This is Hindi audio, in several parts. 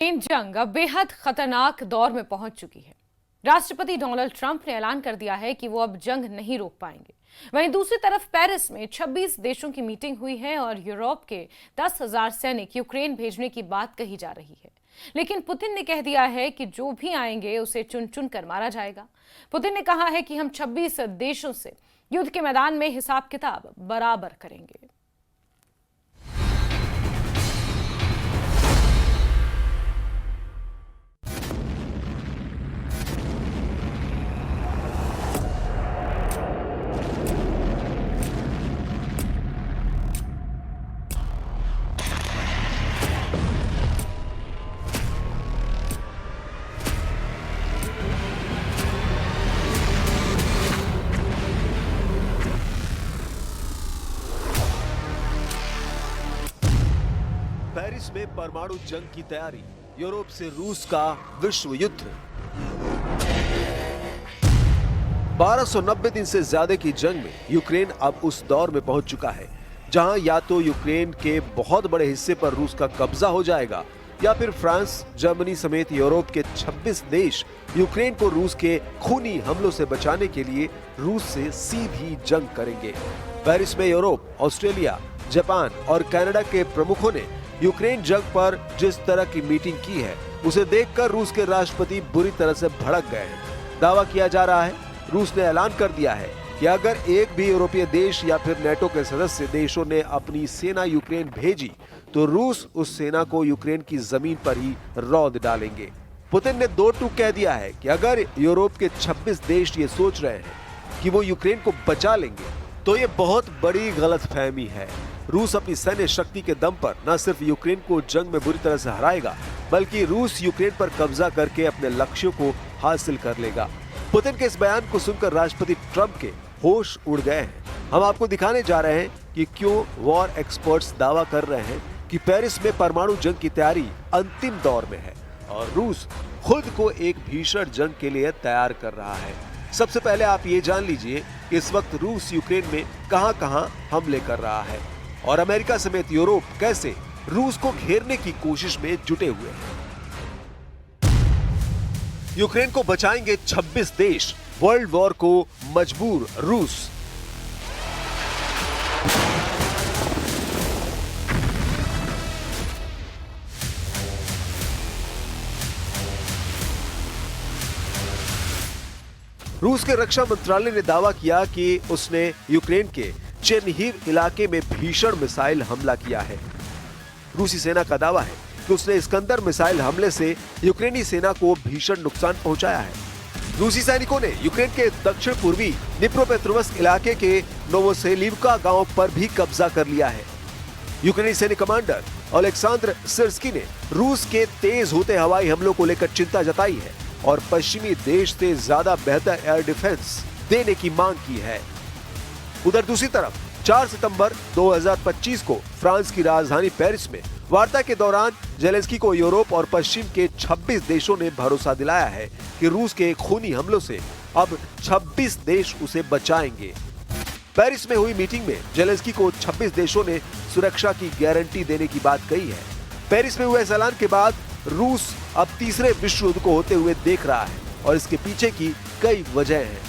जंग अब बेहद खतरनाक दौर में पहुंच चुकी है। राष्ट्रपति डोनाल्ड ट्रंप ने ऐलान कर दिया है कि वो अब जंग नहीं रोक पाएंगे। वहीं दूसरी तरफ पेरिस में 26 देशों की मीटिंग हुई है और यूरोप के 10,000 सैनिक यूक्रेन भेजने की बात कही जा रही है। लेकिन पुतिन ने कह दिया है कि जो भी आएंगे उसे चुन चुन कर मारा जाएगा। पुतिन ने कहा है कि हम 26 देशों से युद्ध के मैदान में हिसाब किताब बराबर करेंगे। पेरिस में परमाणु जंग की तैयारी, यूरोप से रूस का विश्व युद्ध। 1290 दिन से ज्यादा की जंग में यूक्रेन अब उस दौर में पहुंच चुका है जहां या तो यूक्रेन के बहुत बड़े हिस्से पर रूस का कब्जा हो जाएगा या फिर फ्रांस, जर्मनी समेत यूरोप के 26 देश यूक्रेन को रूस के खूनी हमलों से बचाने के लिए रूस से सीधी जंग करेंगे। पेरिस में यूरोप, ऑस्ट्रेलिया, जापान और कनाडा के प्रमुखों ने यूक्रेन जंग पर जिस तरह की मीटिंग की है उसे देखकर रूस के राष्ट्रपति बुरी तरह से भड़क गए हैं। दावा किया जा रहा है, रूस ने ऐलान कर दिया है कि अगर एक भी यूरोपीय देश या फिर नेटो के सदस्य देशों ने अपनी सेना यूक्रेन भेजी तो रूस उस सेना को यूक्रेन की जमीन पर ही रौंद डालेंगे। पुतिन ने दो टूक कह दिया है कि अगर यूरोप के 26 देश ये सोच रहे हैं कि वो यूक्रेन को बचा लेंगे तो ये बहुत बड़ी गलतफहमी है। रूस अपनी सैन्य शक्ति के दम पर न सिर्फ यूक्रेन को जंग में बुरी तरह से हराएगा बल्कि रूस यूक्रेन पर कब्जा करके अपने लक्ष्यों को हासिल कर लेगा। पुतिन के इस बयान को सुनकर राष्ट्रपति ट्रंप के होश उड़ गए हैं। हम आपको दिखाने जा रहे हैं कि क्यों वॉर एक्सपर्ट्स दावा कर रहे हैं कि पेरिस में परमाणु जंग की तैयारी अंतिम दौर में है और रूस खुद को एक भीषण जंग के लिए तैयार कर रहा है। सबसे पहले आप ये जान लीजिए कि इस वक्त रूस यूक्रेन में कहां-कहां हमले कर रहा है और अमेरिका समेत यूरोप कैसे रूस को घेरने की कोशिश में जुटे हुए हैं। यूक्रेन को बचाएंगे 26 देश, वर्ल्ड वॉर को मजबूर रूस। रूस के रक्षा मंत्रालय ने दावा किया कि उसने यूक्रेन के चेरनिहिव इलाके में भीषण मिसाइल हमला किया है। रूसी सेना का दावा है कि उसने इस्कंदर मिसाइल हमले से यूक्रेनी सेना को भीषण नुकसान पहुंचाया है। रूसी सैनिकों ने यूक्रेन के दक्षिण पूर्वी निप्रोपेट्रोवस्क इलाके के नोवोसेलिवका गांव पर भी कब्जा कर लिया है। यूक्रेनी सैनिक कमांडर ओलेक्सांद्र सिर्स्की ने रूस के तेज होते हवाई हमलों को लेकर चिंता जताई है और पश्चिमी देश से ज्यादा बेहतर एयर डिफेंस देने की मांग की है। उधर दूसरी तरफ 4 सितंबर 2025 को फ्रांस की राजधानी पेरिस में वार्ता के दौरान जेलेंस्की को यूरोप और पश्चिम के 26 देशों ने भरोसा दिलाया है कि रूस के खूनी हमलों से अब 26 देश उसे बचाएंगे। पेरिस में हुई मीटिंग में जेलेंस्की को 26 देशों ने सुरक्षा की गारंटी देने की बात कही है। पेरिस में हुए इस ऐलान के बाद रूस अब तीसरे विश्व युद्ध को होते हुए देख रहा है और इसके पीछे की कई वजह हैं।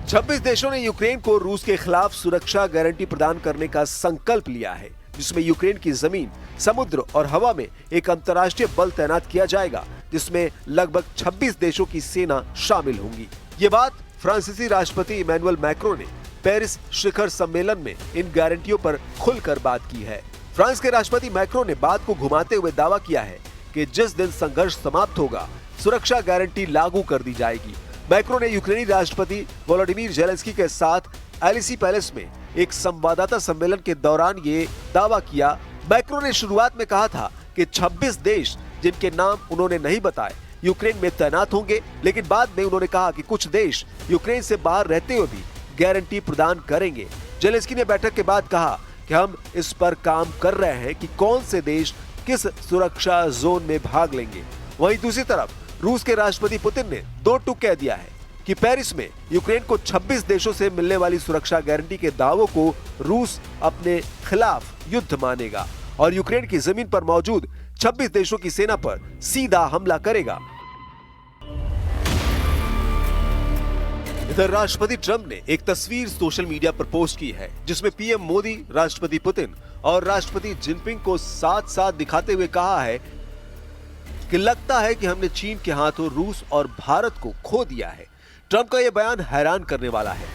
26 देशों ने यूक्रेन को रूस के खिलाफ सुरक्षा गारंटी प्रदान करने का संकल्प लिया है, जिसमें यूक्रेन की जमीन, समुद्र और हवा में एक अंतर्राष्ट्रीय बल तैनात किया जाएगा, जिसमें लगभग 26 देशों की सेना शामिल होंगी। ये बात फ्रांसीसी राष्ट्रपति इमैनुअल मैक्रों ने पेरिस शिखर सम्मेलन में इन गारंटियों पर खुलकर बात की है। फ्रांस के राष्ट्रपति मैक्रों ने बात को घुमाते हुए दावा किया है कि जिस दिन संघर्ष समाप्त होगा, सुरक्षा गारंटी लागू कर दी जाएगी। मैक्रों ने यूक्रेनी राष्ट्रपति वोलोडिमीर जेलेंस्की के साथ एलिसी पैलेस में एक संवाददाता सम्मेलन के दौरान ये दावा किया। मैक्रों ने शुरुआत में कहा था कि 26 देश, जिनके नाम उन्होंने नहीं बताए, यूक्रेन में तैनात होंगे, लेकिन बाद में उन्होंने कहा कि कुछ देश यूक्रेन से बाहर रहते हुए भी गारंटी प्रदान करेंगे। जेलेंस्की ने बैठक के बाद कहा कि हम इस पर काम कर रहे हैं कि कौन से देश किस सुरक्षा जोन में भाग लेंगे। वहीं दूसरी तरफ रूस के राष्ट्रपति पुतिन ने दो टूक कह दिया है कि पेरिस में यूक्रेन को 26 देशों से मिलने वाली सुरक्षा गारंटी के दावों को रूस अपने खिलाफ युद्ध मानेगा और यूक्रेन की जमीन पर मौजूद 26 देशों की सेना पर सीधा हमला करेगा। इधर राष्ट्रपति ट्रंप ने एक तस्वीर सोशल मीडिया पर पोस्ट की है, जिसमें पीएम मोदी, राष्ट्रपति पुतिन और राष्ट्रपति जिनपिंग को साथ साथ दिखाते हुए कहा है कि लगता है कि हमने चीन के हाथों रूस और भारत को खो दिया है। ट्रंप का यह बयान हैरान करने वाला है।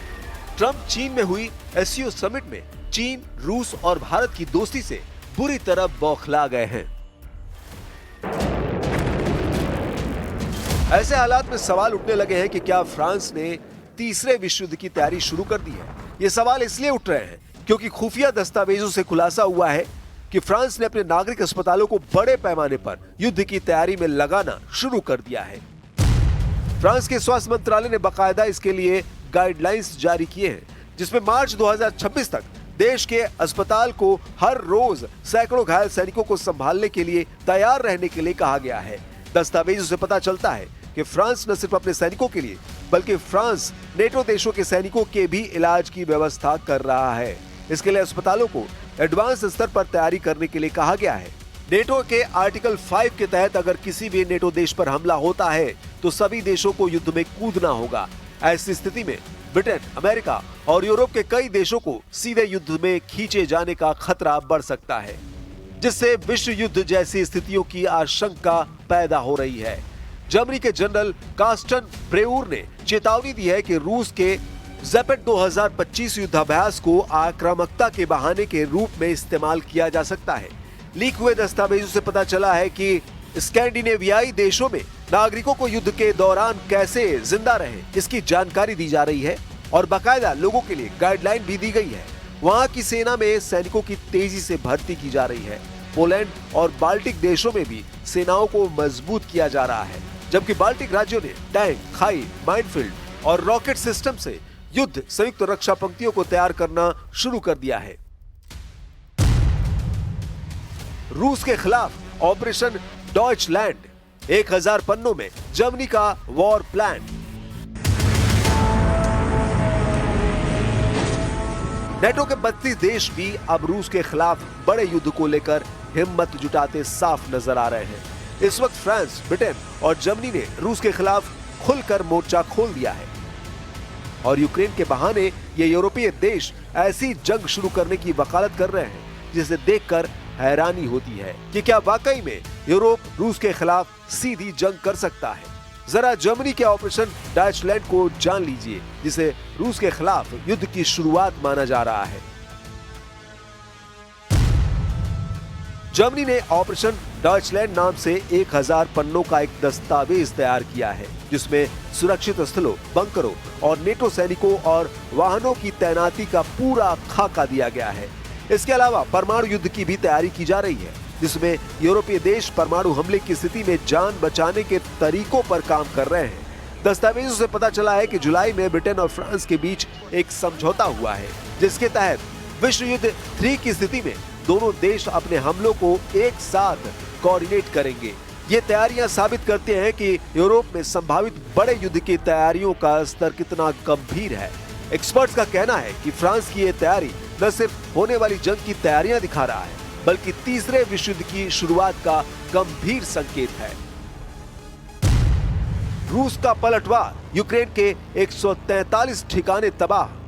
ट्रंप चीन में हुई एससीओ समिट में चीन, रूस और भारत की दोस्ती से बुरी तरह बौखला गए हैं। ऐसे हालात में सवाल उठने लगे हैं कि क्या फ्रांस ने तीसरे विश्व युद्ध की तैयारी शुरू कर दी है। ये सवाल इसलिए उठ रहे हैं क्योंकि खुफिया दस्तावेजों से खुलासा हुआ है कि फ्रांस ने अपने नागरिक अस्पतालों को बड़े पैमाने पर युद्ध की तैयारी में लगाना शुरू कर दिया है। फ्रांस के स्वास्थ्य मंत्रालय ने बाकायदा इसके लिए गाइडलाइंस जारी किए हैं, जिसमें मार्च 2026 तक देश के अस्पताल को हर रोज सैकड़ों घायल सैनिकों को संभालने के लिए तैयार रहने के लिए कहा गया है। दस्तावेजों से पता चलता है कि फ्रांस न सिर्फ अपने सैनिकों के लिए बल्कि फ्रांस नेटो देशों के सैनिकों के भी इलाज की व्यवस्था कर रहा है। इसके लिए अस्पतालों को एडवांस स्तर पर तैयारी करने के लिए कहा गया है। नेटो के आर्टिकल 5 के तहत अगर किसी भी नेटो देश पर हमला होता है तो सभी देशों को युद्ध में कूदना होगा। ऐसी स्थिति में ब्रिटेन, अमेरिका और यूरोप के कई देशों को सीधे युद्ध में खींचे जाने का खतरा बढ़ सकता है, जिससे विश्व युद्ध जैसी स्थितियों की आशंका पैदा हो रही है। जर्मनी के जनरल कार्स्टन ब्रेउर ने चेतावनी दी है कि रूस के ज़ेपेट 2025 युद्धाभ्यास को आक्रामकता के बहाने के रूप में इस्तेमाल किया जा सकता है। लीक हुए दस्तावेजों से पता चला है कि स्कैंडिनेवियाई देशों में नागरिकों को युद्ध के दौरान कैसे जिंदा रहे इसकी जानकारी दी जा रही है और बाकायदा लोगों के लिए गाइडलाइन भी दी गई है। वहां की सेना में सैनिकों की तेजी से भर्ती की जा रही है। पोलैंड और बाल्टिक देशों में भी सेनाओं को मजबूत किया जा रहा है, जबकि बाल्टिक राज्यों ने टैंक, खाई, माइनफील्ड और रॉकेट सिस्टम से युद्ध संयुक्त रक्षा पंक्तियों को तैयार करना शुरू कर दिया है। रूस के खिलाफ ऑपरेशन डॉइचलैंड, 1000 पन्नों में जर्मनी का वॉर प्लान। नेटो के 32 देश भी अब रूस के खिलाफ बड़े युद्ध को लेकर हिम्मत जुटाते साफ नजर आ रहे हैं। इस वक्त फ्रांस, ब्रिटेन और जर्मनी ने रूस के खिलाफ खुलकर मोर्चा खोल दिया है और यूक्रेन के बहाने ये यूरोपीय देश ऐसी जंग शुरू करने की वकालत कर रहे हैं जिसे देखकर हैरानी होती है कि क्या वाकई में यूरोप रूस के खिलाफ सीधी जंग कर सकता है। जरा जर्मनी के ऑपरेशन डॉइचलैंड को जान लीजिए, जिसे रूस के खिलाफ युद्ध की शुरुआत माना जा रहा है। जर्मनी ने ऑपरेशन डॉइचलैंड नाम से 1000 पन्नों का एक दस्तावेज तैयार किया है, जिसमें सुरक्षित स्थलों, बंकरों और नेटो सैनिकों और वाहनों की तैनाती का पूरा खाका दिया गया है। इसके अलावा परमाणु युद्ध की भी तैयारी की जा रही है, जिसमें यूरोपीय देश परमाणु हमले की स्थिति में जान बचाने के तरीकों पर काम कर रहे हैं। दस्तावेजों से पता चला है कि जुलाई में ब्रिटेन और फ्रांस के बीच एक समझौता हुआ है, जिसके तहत विश्व युद्ध 3 की स्थिति में दोनों देश अपने हमलों को एक साथ कोऑर्डिनेट करेंगे। ये तैयारियां साबित करती हैं कि यूरोप में संभावित बड़े युद्ध की तैयारियों का स्तर कितना गंभीर है। एक्सपर्ट्स का कहना है कि फ्रांस की ये तैयारी न सिर्फ होने वाली जंग की तैयारियां दिखा रहा है, बल्कि तीसरे विश्व युद्ध की शुरुआत का गंभीर संकेत है। रूस का पलटवार, यूक्रेन के 143 ठिकाने तबाह।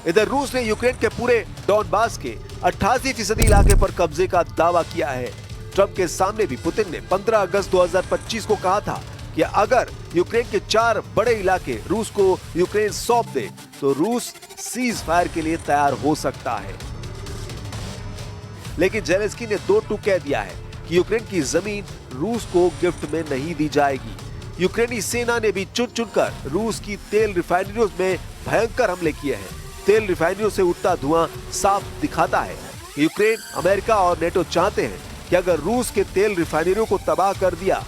इधर रूस ने यूक्रेन के पूरे डॉनबास के 88% इलाके पर कब्जे का दावा किया है। ट्रंप के सामने भी पुतिन ने 15 अगस्त 2025 को कहा था कि अगर यूक्रेन के 4 बड़े इलाके रूस को यूक्रेन सौंप दे तो रूस सीज फायर के लिए तैयार हो सकता है। लेकिन जेलेंस्की ने दो टूक कह दिया है कि यूक्रेन की जमीन रूस को गिफ्ट में नहीं दी जाएगी। यूक्रेनी सेना ने भी चुन चुनकर रूस की तेल रिफाइनरियों में भयंकर हमले किए हैं। तेल रिफाइनरियों से उठता धुआं साफ दिखाता है कि यूक्रेन, अमेरिका और नेटो चाहते हैं कि अगर रूस के तेल रिफाइनरियों को तबाह कर दिया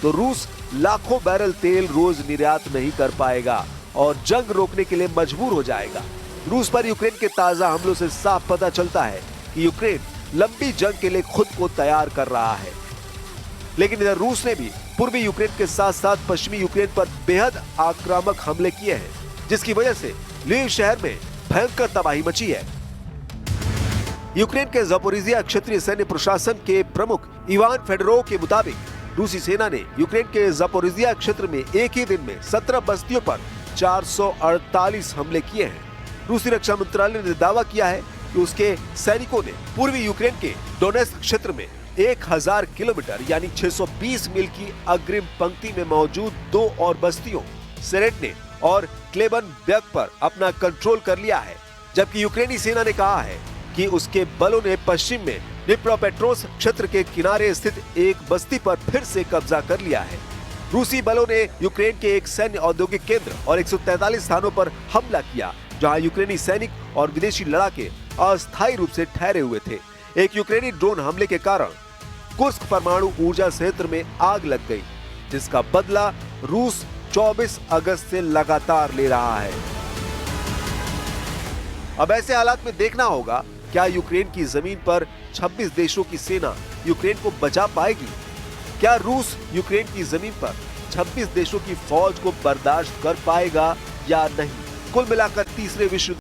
तो रूस लाखों बैरल तेल रोज निर्यात नहीं कर पाएगा और जंग रोकने के लिए मजबूर हो जाएगा। रूस पर यूक्रेन के ताजा हमलों से साफ पता चलता है कि यूक्रेन लंबी जंग के लिए खुद को तैयार कर रहा है। लेकिन इधर रूस ने भी पूर्वी यूक्रेन के साथ साथ पश्चिमी यूक्रेन पर बेहद आक्रामक हमले किए हैं, जिसकी वजह से लीव शहर में भयंकर तबाही मची है। यूक्रेन के ज़पोरिजिया क्षेत्रीय सैन्य प्रशासन के प्रमुख इवान फेडरोव के मुताबिक रूसी सेना ने यूक्रेन के ज़पोरिजिया क्षेत्र में एक ही दिन में 17 बस्तियों पर 448 हमले किए हैं। रूसी रक्षा मंत्रालय ने दावा किया है कि उसके सैनिकों ने पूर्वी यूक्रेन के डोनेस्क क्षेत्र में 1000 किलोमीटर यानी 620 मील की अग्रिम पंक्ति में मौजूद 2 और बस्तियों सेरेटने और क्लेबनबेर्ग पर अपना कंट्रोल कर लिया है, जबकि यूक्रेनी सेना ने कहा है कि उसके बलों ने पश्चिम में डिप्रोपेट्रोव्स्क क्षेत्र के किनारे स्थित एक बस्ती पर फिर से कब्जा कर लिया है। रूसी बलों ने यूक्रेन के एक सैन्य औद्योगिक केंद्र और 143 स्थानों पर हमला किया, जहां यूक्रेनी सैनिक और विदेशी लड़ाके अस्थायी रूप से ठहरे हुए थे। एक यूक्रेनी ड्रोन हमले के कारण कुर्स्क परमाणु ऊर्जा संयंत्र में आग लग गई, जिसका बदला रूस 24 अगस्त से लगातार ले रहा है। अब ऐसे हालात में देखना होगा क्या यूक्रेन की जमीन पर 26 देशों की सेना यूक्रेन को बचा पाएगी? क्या रूस यूक्रेन की जमीन पर 26 देशों की फौज को बर्दाश्त कर पाएगा या नहीं? कुल मिलाकर तीसरे विश्व